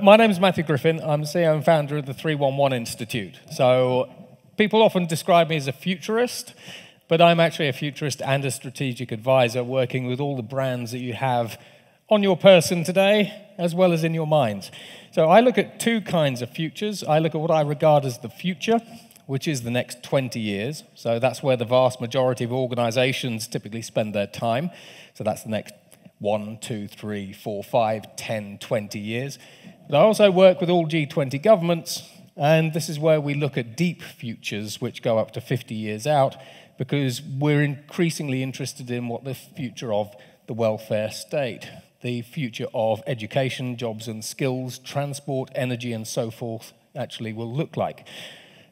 my name is Matthew Griffin. I'm CEO and founder of the 311 Institute. So people often describe me as a futurist, but I'm actually a futurist and a strategic advisor working with all the brands that you have on your person today, as well as in your minds. So I look at two kinds of futures. I look at what I regard as the future, which is the next 20 years. So that's where the vast majority of organizations typically spend their time. So that's the next 1, 2, 3, 4, 5, 10, 20 years. But I also work with all G20 governments, and this is where we look at deep futures, which go up to 50 years out, because we're increasingly interested in what the future of the welfare state, the future of education, jobs and skills, transport, energy, and so forth actually will look like.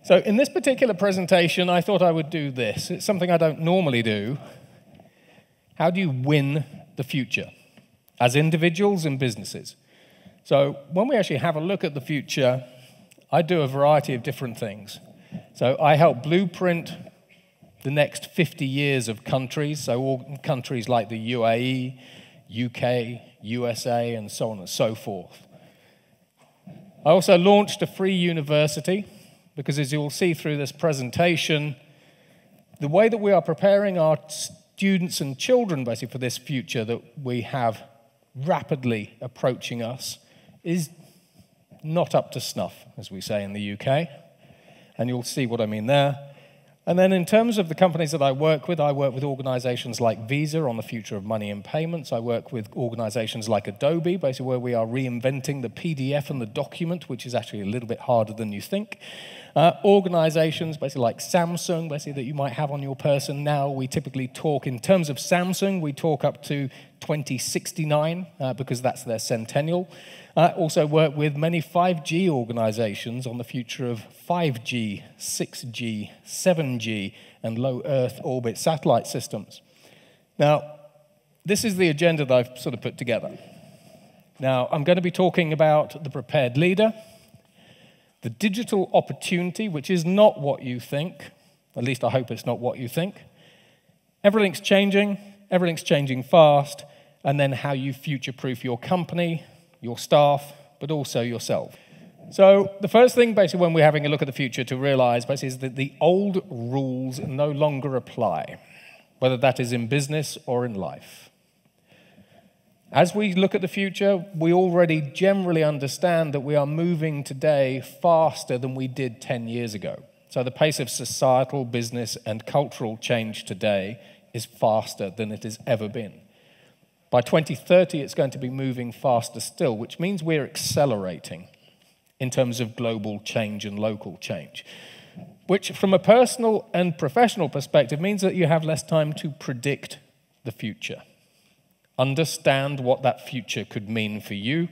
So in this particular presentation, I thought I would do this. It's something I don't normally do. How do you win the future as individuals and businesses? So when we actually have a look at the future, I do a variety of different things. So I help blueprint the next 50 years of countries, so all countries like the UAE, UK, USA, and so on and so forth. I also launched a free university, because as you'll see through this presentation, the way that we are preparing our students and children basically for this future that we have rapidly approaching us is not up to snuff, as we say in the UK, and you'll see what I mean there. And then in terms of the companies that I work with organizations like Visa on the future of money and payments. I work with organizations like Adobe, basically where we are reinventing the PDF and the document, which is actually a little bit harder than you think. Organizations basically like Samsung, basically that you might have on your person now. We typically talk, in terms of Samsung, we talk up to 2069 because that's their centennial. I also work with many 5G organizations on the future of 5G, 6G, 7G, and low Earth orbit satellite systems. Now, this is the agenda that I've sort of put together. Now, I'm going to be talking about the prepared leader, the digital opportunity, which is not what you think. At least I hope it's not what you think. Everything's changing fast, and then how you future-proof your company, your staff, but also yourself. So the first thing, basically, when we're having a look at the future to realize, basically, is that the old rules no longer apply, whether that is in business or in life. As we look at the future, we already generally understand that we are moving today faster than we did 10 years ago. So the pace of societal, business, and cultural change today is faster than it has ever been. By 2030, it's going to be moving faster still, which means we're accelerating in terms of global change and local change, which from a personal and professional perspective means that you have less time to predict the future, understand what that future could mean for you,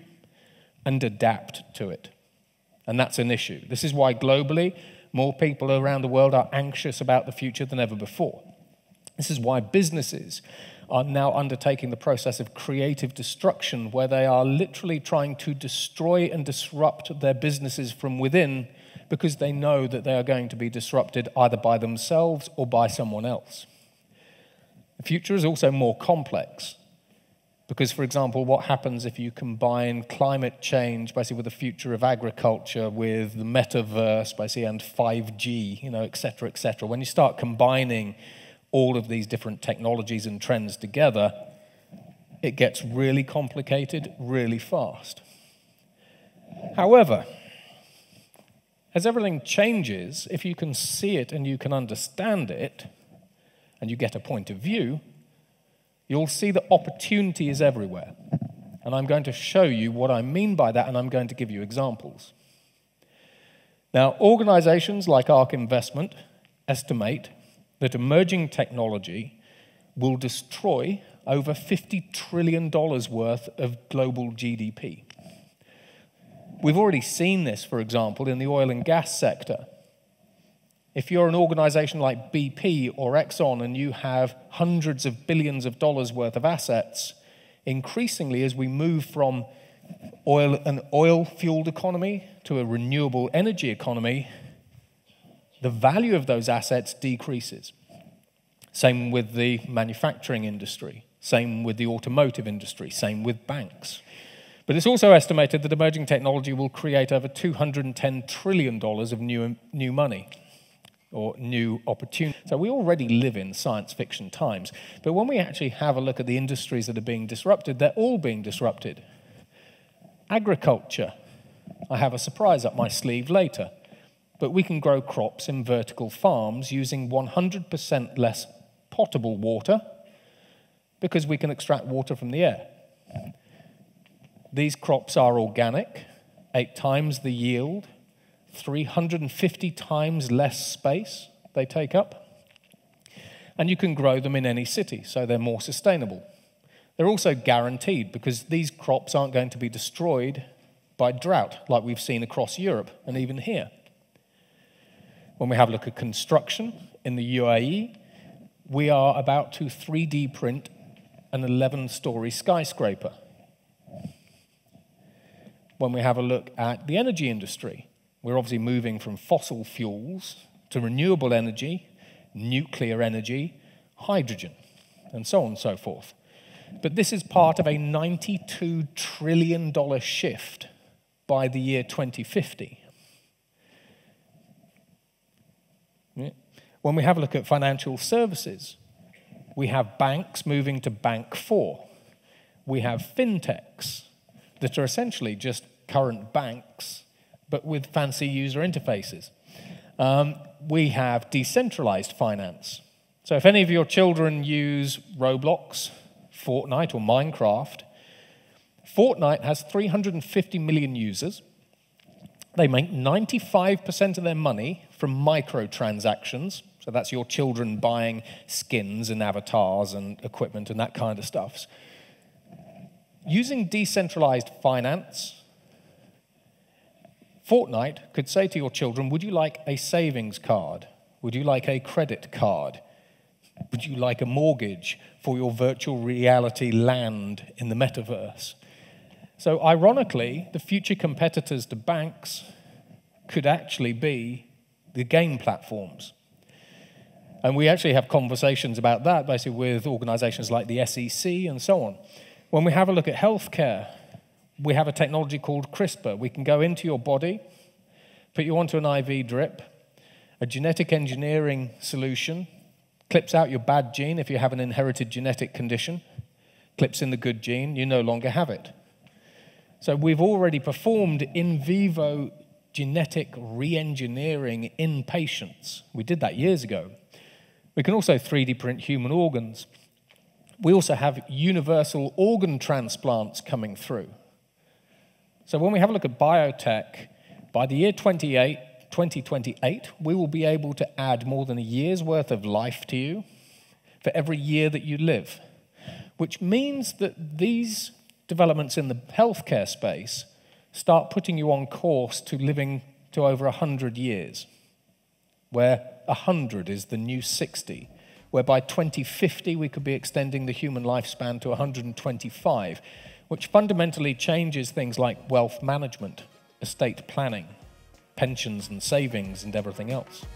and adapt to it. And that's an issue. This is why globally, more people around the world are anxious about the future than ever before. This is why businesses are now undertaking the process of creative destruction, where they are literally trying to destroy and disrupt their businesses from within because they know that they are going to be disrupted either by themselves or by someone else. The future is also more complex because, for example, what happens if you combine climate change, basically with the future of agriculture, with the metaverse, basically, and 5G, et cetera, et cetera. When you start combining all of these different technologies and trends together, it gets really complicated really fast. However, as everything changes, if you can see it and you can understand it, and you get a point of view, you'll see that opportunity is everywhere. And I'm going to show you what I mean by that, and I'm going to give you examples. Now, organizations like ARK Investment estimate that emerging technology will destroy over $50 trillion worth of global GDP. We've already seen this, for example, in the oil and gas sector. If you're an organization like BP or Exxon and you have hundreds of billions of dollars worth of assets, increasingly as we move from an oil-fueled economy to a renewable energy economy, the value of those assets decreases. Same with the manufacturing industry, same with the automotive industry, same with banks. But it's also estimated that emerging technology will create over $210 trillion of new money, or new opportunity. So we already live in science fiction times. But when we actually have a look at the industries that are being disrupted, they're all being disrupted. Agriculture. I have a surprise up my sleeve later. But we can grow crops in vertical farms using 100% less potable water because we can extract water from the air. These crops are organic, 8 times the yield, 350 times less space they take up, and you can grow them in any city, so they're more sustainable. They're also guaranteed because these crops aren't going to be destroyed by drought like we've seen across Europe and even here. When we have a look at construction in the UAE, we are about to 3D print an 11-story skyscraper. When we have a look at the energy industry, we're obviously moving from fossil fuels to renewable energy, nuclear energy, hydrogen, and so on and so forth. But this is part of a $92 trillion shift by the year 2050. Yeah. When we have a look at financial services, we have banks moving to Bank 4. We have fintechs that are essentially just current banks, but with fancy user interfaces. We have decentralized finance. So if any of your children use Roblox, Fortnite, or Minecraft, Fortnite has 350 million users. They make 95% of their money from microtransactions. So that's your children buying skins and avatars and equipment and that kind of stuff. Using decentralized finance, Fortnite could say to your children, would you like a savings card? Would you like a credit card? Would you like a mortgage for your virtual reality land in the metaverse? So ironically, the future competitors to banks could actually be the game platforms. And we actually have conversations about that, basically with organizations like the SEC and so on. When we have a look at healthcare, we have a technology called CRISPR. We can go into your body, put you onto an IV drip, a genetic engineering solution, clips out your bad gene if you have an inherited genetic condition, clips in the good gene, you no longer have it. So we've already performed in vivo genetic re-engineering in patients. We did that years ago. We can also 3D print human organs. We also have universal organ transplants coming through. So when we have a look at biotech, by the year 2028, we will be able to add more than a year's worth of life to you for every year that you live, which means that these developments in the healthcare space start putting you on course to living to over 100 years, where 100 is the new 60, where by 2050 we could be extending the human lifespan to 125, which fundamentally changes things like wealth management, estate planning, pensions and savings, and everything else.